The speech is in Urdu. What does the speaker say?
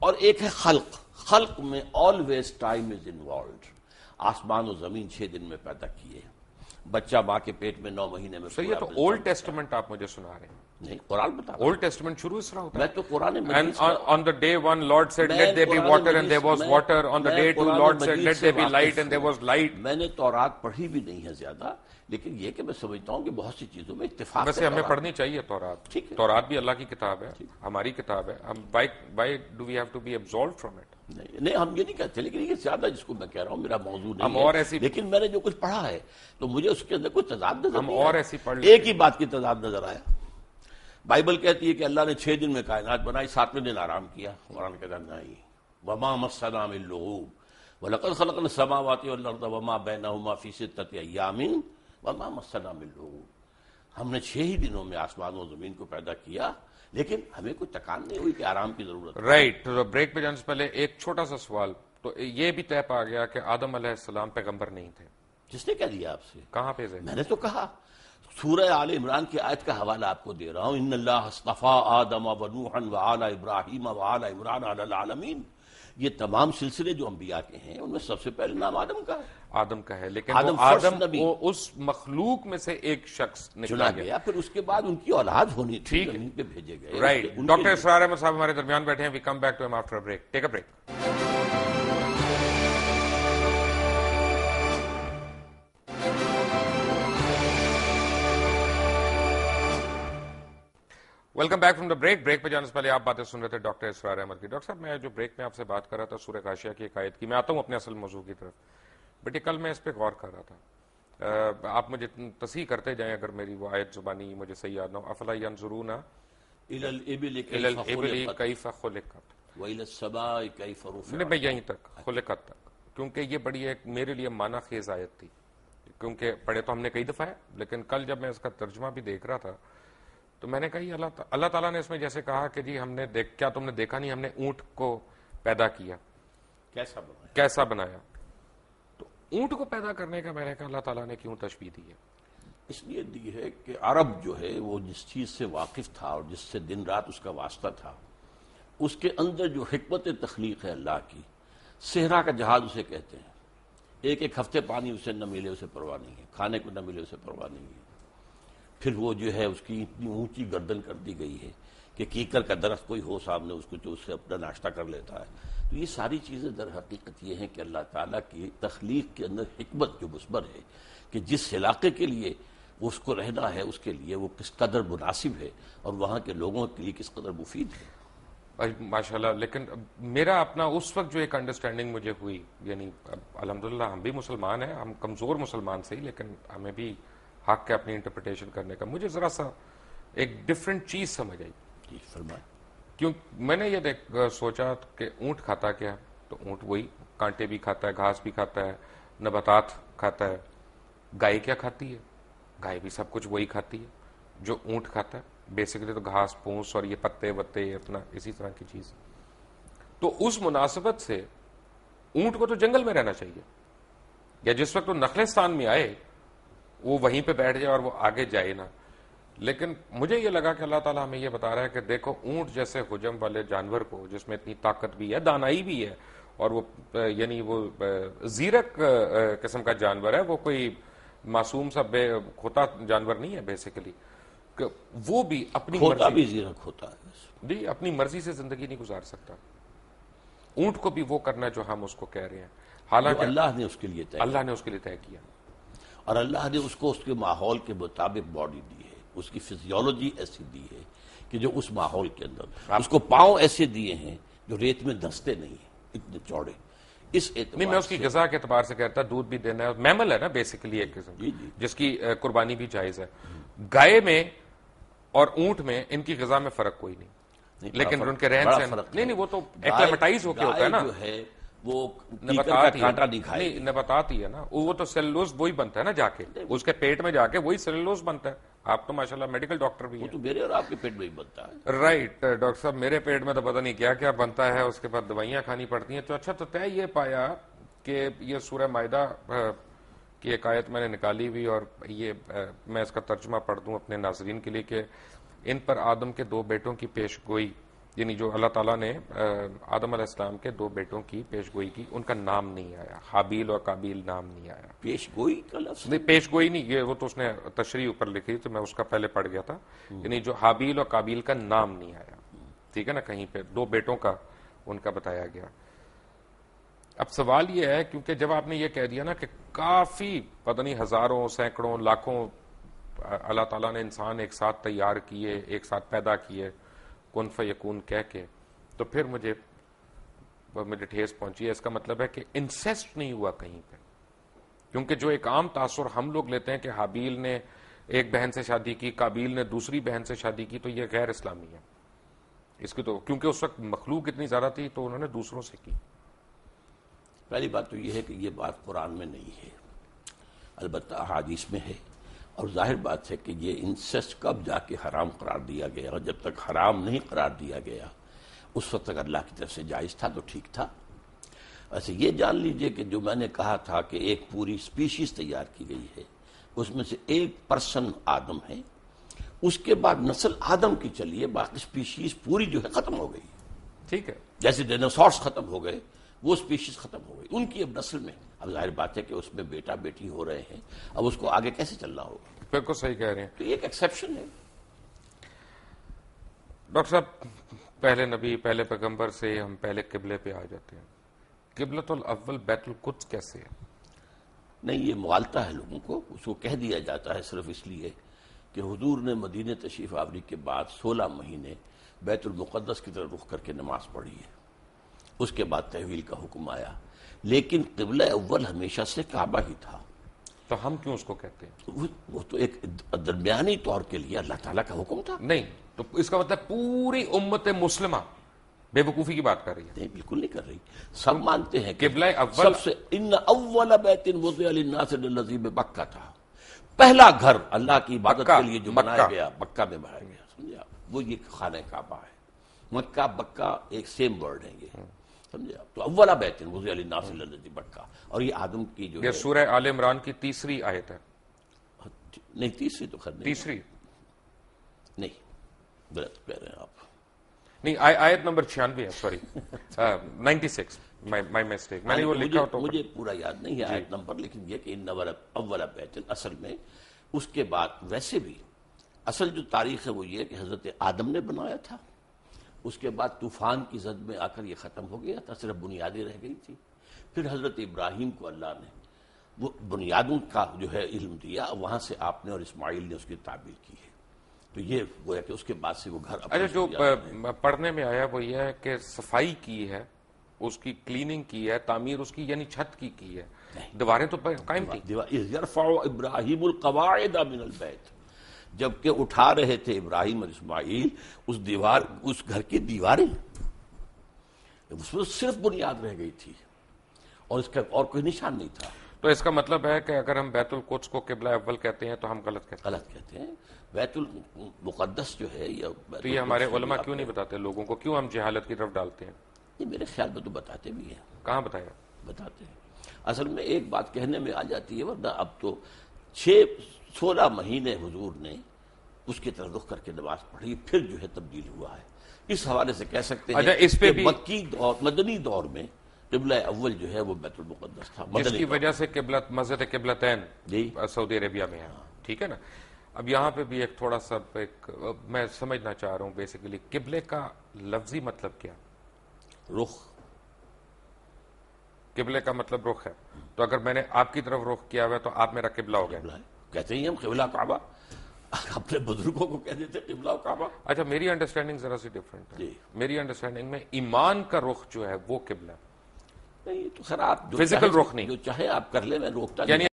اور ایک ہے خلق. خلق میں آلویز ٹائم از انوالوڈ. آسمان و زمین 6 دن میں پیدا کیے, بچہ ماں کے پیٹ میں 9 مہینے میں. یہ تو اولڈ ٹیسٹمنٹ آپ مجھے سنا رہے ہیں. نہیں, قرآن بتا. اولڈ ٹیسٹمنٹ شروع اس طرح ہوتا ہے. میں تو قرآن And on the day one Lord said let there be water and there was water. On the day two Lord said let there be light and there was light. میں نے تورات پڑھی بھی نہیں ہے زیادہ, لیکن یہ کہ میں سمجھتا ہوں کہ بہت سی چیزوں میں اتفاق. ویسے ہمیں پڑھنی چاہیے تورات. تورات بھی اللہ کی کتاب ہے, ہماری کتاب ہے. ہم why do we have to be absolved from it? نہیں, ہم یہ نہیں کہتے, لیکن یہ زیادہ جس کو میں کہہ رہا ہوں میرا موضوع نہیں ہم اور ایسی, لیکن میں نے جو کچھ پڑھا ہے تو مجھے اس کے اندر کوئی تضاد نظر ہم اور ایسی پڑھ ایک ہی بات کی تضاد نظر آیا. بائبل کہتی ہے کہ اللہ نے 6 دن میں کائنات بنائی, 7ویں دن آرام کیا. قرآن کہتا نہیں, وما مسنا من لغوب ولقد خلقنا السماوات والارض وما بینہما فی 6 ایام وما مسنا من لغوب. ہم نے 6 ہی دنوں میں آسمان و زمین کو پیدا کیا, لیکن ہمیں کوئی تکان نہیں ہوئی کہ آرام کی ضرورت. رائٹ. تو بریک پہ جانے سے پہلے ایک چھوٹا سا سوال. تو یہ بھی طے پا گیا کہ آدم علیہ السلام پیغمبر نہیں تھے. جس نے کہہ دیا آپ سے؟ کہاں پہ؟ میں نے تو کہا, سورہ آل عمران کی آیت کا حوالہ آپ کو دے رہا ہوں. ان اللہ اصطفیٰ آدم و نوحا و آل ابراہیم و آل عمران علی العالمین. یہ تمام سلسلے جو انبیاء کے ہیں ان میں سب سے پہلے نام آدم کا ہے. آدم کا ہے, لیکن آدم وہ اس مخلوق میں سے ایک شخص چنا گیا, پھر اس کے بعد ان کی اولاد ہونی تھی, زمین پہ بھیجے گئے. رائٹ. ڈاکٹر اسرار احمد صاحب ہمارے درمیان بیٹھے ہیں. وی کم بیک ٹو ہم after break. Take a break. Welcome back from the break. Break پہ جانے سے پہلے آپ باتیں سن رہے تھے ڈاکٹر اسرار احمد کی. ڈاکٹر صاحب, میں جو بریک میں آپ سے بات کر رہا تھا سورہ غاشیہ کی ایک آیت کی, میں آتا ہوں اپنے اصل موضوع کی طرف, بٹ کل میں اس پہ غور کر رہا تھا. آپ مجھے تصحیح کرتے جائیں اگر میری وہ آیت زبانی مجھے صحیح یاد نہ ہو. افلا ینظرون الی الابل کیف خلقت وإلی السماء کیف رفعت. میں یہیں تک خلقت تک, کیونکہ یہ بڑی ایک میرے لیے معنی خیز آیت تھی, کیونکہ پڑھے تو ہم نے کئی دفعہ ہے, لیکن کل جب میں اس کا ترجمہ بھی دیکھ رہا تھا تو میں نے کہا اللہ تعالیٰ نے اس میں جیسے کہا کہ جی ہم نے کیا تم نے دیکھا نہیں, ہم نے اونٹ کو پیدا کیا, کیسا بنایا. تو اونٹ کو پیدا کرنے کا میں نے کہا اللہ تعالیٰ نے کیوں تشبیہ دی ہے؟ اس لیے دی ہے کہ عرب جو ہے وہ جس چیز سے واقف تھا اور جس سے دن رات اس کا واسطہ تھا, اس کے اندر جو حکمت تخلیق ہے اللہ کی, صحرا کا جہاز اسے کہتے ہیں. ایک ہفتے پانی اسے نہ ملے اسے پرواہ نہیں ہے, کھانے کو نہ ملے اسے پرواہ نہیں ہے. پھر وہ جو ہے اس کی اتنی اونچی گردن کر دی گئی ہے کہ کیکر کا درخت کوئی ہو سامنے اس کو تو اس سے اپنا ناشتہ کر لیتا ہے. تو یہ ساری چیزیں در حقیقت یہ ہیں کہ اللہ تعالیٰ کی تخلیق کے اندر حکمت جو مثبت ہے کہ جس علاقے کے لیے اس کو رہنا ہے اس کے لیے وہ کس قدر مناسب ہے اور وہاں کے لوگوں کے لیے کس قدر مفید ہے. ماشاءاللہ. لیکن میرا اپنا اس وقت جو ایک انڈرسٹینڈنگ مجھے ہوئی, یعنی الحمدللہ ہم بھی مسلمان ہیں, ہم کمزور مسلمان سے ہی, لیکن ہمیں بھی حق ہے اپنی انٹرپریٹیشن کرنے کا. مجھے ذرا سا ایک ڈفرینٹ چیز سمجھ آئی. کیوں میں نے یہ سوچا کہ اونٹ کھاتا کیا, تو اونٹ وہی کانٹے بھی کھاتا ہے, گھاس بھی کھاتا ہے, نباتات کھاتا ہے. گائے کیا کھاتی ہے؟ گائے بھی سب کچھ وہی کھاتی ہے جو اونٹ کھاتا ہے. بیسیکلی تو گھاس پھوس اور یہ پتے وتے اپنا اسی طرح کی چیز. تو اس مناسبت سے اونٹ کو تو جنگل میں رہنا چاہیے, یا جس وقت وہ نخلستان میں آئے وہ وہیں پہ بیٹھ جائے اور وہ آگے جائے نہ. لیکن مجھے یہ لگا کہ اللہ تعالیٰ ہمیں یہ بتا رہا ہے کہ دیکھو اونٹ جیسے حجم والے جانور کو, جس میں اتنی طاقت بھی ہے, دانائی بھی ہے, اور وہ یعنی وہ زیرک قسم کا جانور ہے, وہ کوئی معصوم سا بے کھوتا جانور نہیں ہے بیسیکلی, کہ وہ بھی اپنی مرضی بھی زیرک ہوتا ہے جی اپنی مرضی سے زندگی نہیں گزار سکتا. اونٹ کو بھی وہ کرنا جو ہم اس کو کہہ رہے ہیں, حالانکہ اللہ نے اس کے لیے طے کیا, اور اللہ نے اس کو اس کے ماحول کے مطابق باڈی دی ہے, اس کی فزیولوجی ایسی دی ہے کہ جو اس ماحول کے اندر, اس کو پاؤں ایسے دیے ہیں جو ریت میں دھنستے نہیں ہیں, اتنے چوڑے. اس نہیں, میں اس کی غذا کے اعتبار سے کہتا, دودھ بھی دینا ہے, میمل ہے نا بیسیکلی ایک قسم, جس کی قربانی بھی جائز ہے. گائے میں اور اونٹ میں ان کی غذا میں فرق کوئی نہیں, لیکن ان کے رہن سہن نہیں, وہ تو ایکلیمیٹائز ہو کے ہوتا ہے نا, وہ نباتات ہی ہے نا, وہ تو سیلولوز وہی بنتا ہے نا جا کے, اس کے پیٹ میں جا کے وہی سیلولوز بنتا ہے. آپ تو ماشاءاللہ میڈیکل ڈاکٹر بھی ہیں. وہ تو میرے اور آپ کے پیٹ میں ہی بنتا ہے. رائٹ. ڈاکٹر صاحب میرے پیٹ میں تو پتہ نہیں کیا کیا بنتا ہے, اس کے بعد دوائیاں کھانی پڑتی ہیں. تو اچھا, تو طے یہ پایا کہ یہ سورہ مائدہ کی ایک آیت میں نے نکالی ہوئی, اور یہ میں اس کا ترجمہ پڑھ دوں اپنے ناظرین کے لیے کہ ان پر آدم کے 2 بیٹوں کی پیش گوئی یعنی جو اللہ تعالیٰ نے آدم علیہ السلام کے 2 بیٹوں کی پیش گوئی کی، ان کا نام نہیں آیا، حابیل اور قابیل نام نہیں آیا. پیش گوئی کا لفظ نہیں، پیش گوئی نہیں، یہ وہ تو اس نے تشریح اوپر لکھی تو میں اس کا پہلے پڑھ گیا تھا. یعنی جو حابیل اور قابیل کا نام نہیں آیا، ٹھیک ہے نا، کہیں پہ 2 بیٹوں کا ان کا بتایا گیا. اب سوال یہ ہے، کیونکہ جب آپ نے یہ کہہ دیا نا کہ کافی پتہ نہیں ہزاروں سینکڑوں لاکھوں اللہ تعالیٰ نے انسان ایک ساتھ تیار کیے، ایک ساتھ پیدا کیے کن فیکون کہہ کے، تو پھر مجھے ٹھیس پہنچی ہے. اس کا مطلب ہے کہ انسیسٹ نہیں ہوا کہیں پہ، کیونکہ جو ایک عام تاثر ہم لوگ لیتے ہیں کہ حابیل نے ایک بہن سے شادی کی، قابیل نے دوسری بہن سے شادی کی، تو یہ غیر اسلامی ہے. اس کی تو کیونکہ اس وقت مخلوق اتنی زیادہ تھی تو انہوں نے دوسروں سے کی. پہلی بات تو یہ ہے کہ یہ بات قرآن میں نہیں ہے، البتہ احادیث میں ہے. اور ظاہر بات ہے کہ یہ انسیسٹ کب جا کے حرام قرار دیا گیا، اور جب تک حرام نہیں قرار دیا گیا اس وقت تک اللہ کی طرف سے جائز تھا تو ٹھیک تھا. ویسے یہ جان لیجئے کہ جو میں نے کہا تھا کہ ایک پوری سپیشیز تیار کی گئی ہے، اس میں سے ایک پرسن آدم ہے، اس کے بعد نسل آدم کی چلیے، باقی سپیشیز پوری جو ہے ختم ہو گئی. ٹھیک ہے، جیسے ڈینوسارس ختم ہو گئے، وہ سپیشیز ختم ہو گئی، ان کی اب نسل میں اب ظاہر بات ہے کہ اس میں بیٹا بیٹی ہو رہے ہیں، اب اس کو آگے کیسے چلنا ہوگا. بالکل صحیح کہہ رہے ہیں. تو یہ ایک ایکسیپشن ہے. ڈاکٹر صاحب، پہلے نبی پہلے پیغمبر سے ہم پہلے قبلے پہ آ جاتے ہیں. قبلۃ الاول بیت القدس کیسے ہے؟ نہیں، یہ مغالطہ ہے لوگوں کو، اس کو کہہ دیا جاتا ہے صرف اس لیے کہ حضور نے مدینہ تشریف آوری کے بعد 16 مہینے بیت المقدس کی طرف رخ کر کے نماز پڑھی ہے، اس کے بعد تحویل کا حکم آیا. لیکن قبلہ اول ہمیشہ سے کعبہ ہی تھا. تو ہم کیوں اس کو کہتے ہیں؟ وہ تو ایک درمیانی طور کے لیے اللہ تعالیٰ کا حکم تھا. نہیں، تو اس کا مطلب پوری امت مسلمہ بے وقوفی کی بات کر رہی ہے. نہیں، بالکل نہیں کر رہی. سب مانتے ہیں کہ قبلہ اول سب سے ان اول بیت وضع للناس الذی ببکہ تھا، پہلا گھر اللہ کی عبادت کے لیے جو بنایا گیا مکہ میں بنایا گیا. سمجھے آپ، وہ یہ خانہ کعبہ ہے. مکہ بکہ ایک سیم ورڈ ہے یہ، سمجھے آپ. تو اولا بیت وضع للناس الذی ببکہ، اور یہ آدم کی جو یہ سورہ آل عمران کی 3ری آیت ہے. نہیں، تیسری تو خیر نہیں، تیسری نہیں، غلط کہہ رہے ہیں آپ. نہیں، آیت نمبر 96 ہے، سوری 96، مائی مسٹیک. میں نے وہ لکھا تو مجھے پورا یاد نہیں ہے آیت نمبر، لیکن یہ کہ ان اول بیت، اصل میں اس کے بعد ویسے بھی اصل جو تاریخ ہے وہ یہ کہ حضرت آدم نے بنایا تھا، اس کے بعد طوفان کی زد میں آ کر یہ ختم ہو گیا تھا، صرف بنیادیں رہ گئی تھی. پھر حضرت ابراہیم کو اللہ نے وہ بنیادوں کا جو ہے علم دیا، وہاں سے آپ نے اور اسماعیل نے اس کی تعبیر کی ہے. تو یہ وہ ہے کہ اس کے بعد سے وہ گھر. اچھا، جو پڑھنے میں آیا وہ یہ ہے کہ صفائی کی ہے، اس کی کلیننگ کی ہے، تعمیر اس کی یعنی چھت کی ہے، دیواریں تو قائم تھیں. یرفع ابراہیم القواعد من البیت، جبکہ اٹھا رہے تھے ابراہیم اور اسماعیل اس گھر کی دیواریں، اس میں صرف بنیاد رہ گئی تھی اور اس کا اور کوئی نشان نہیں تھا. تو اس کا مطلب ہے کہ اگر ہم بیت القدس کو قبلہ اول کہتے ہیں تو ہم غلط کہتے ہیں. بیت المقدس جو ہے تو یہ ہمارے علماء کیوں نہیں بتاتے لوگوں کو؟ کیوں ہم جہالت کی طرف ڈالتے ہیں؟ یہ میرے خیال میں تو بتاتے بھی ہیں. کہاں بتایا؟ بتاتے ہیں. اصل میں ایک بات کہنے میں آ جاتی ہے، ورنہ اب تو 16 مہینے حضور نے اس کی طرف رخ کر کے نماز پڑھی، پھر جو ہے تبدیل ہوا ہے. اس حوالے سے کہہ سکتے ہیں اس پہ بھی مکی دور، مدنی دور میں قبلہ اول جو ہے وہ بیت المقدس تھا، جس کی وجہ سے مسجد قبلتین سعودی عربیہ میں ہے. ٹھیک ہے نا. اب یہاں پہ بھی ایک تھوڑا سا میں سمجھنا چاہ رہا ہوں بیسیکلی قبلے کا لفظی مطلب کیا؟ رخ. قبلے کا مطلب رخ ہے. تو اگر میں نے آپ کی طرف رخ کیا ہوا ہے تو آپ میرا قبلہ ہو گیا. کہتے ہیں ہم قبلہ کعبہ، اپنے بزرگوں کو کہہ دیتے قبلہ کعبہ. اچھا، میری انڈرسٹینڈنگ ذرا سی ڈفرینٹ ہے. میری انڈرسٹینڈنگ میں ایمان کا رخ جو ہے وہ قبلہ. نہیں تو خیر آپ فزیکل رخ نہیں، جو چاہے آپ کر لیں، میں روکتا یعنی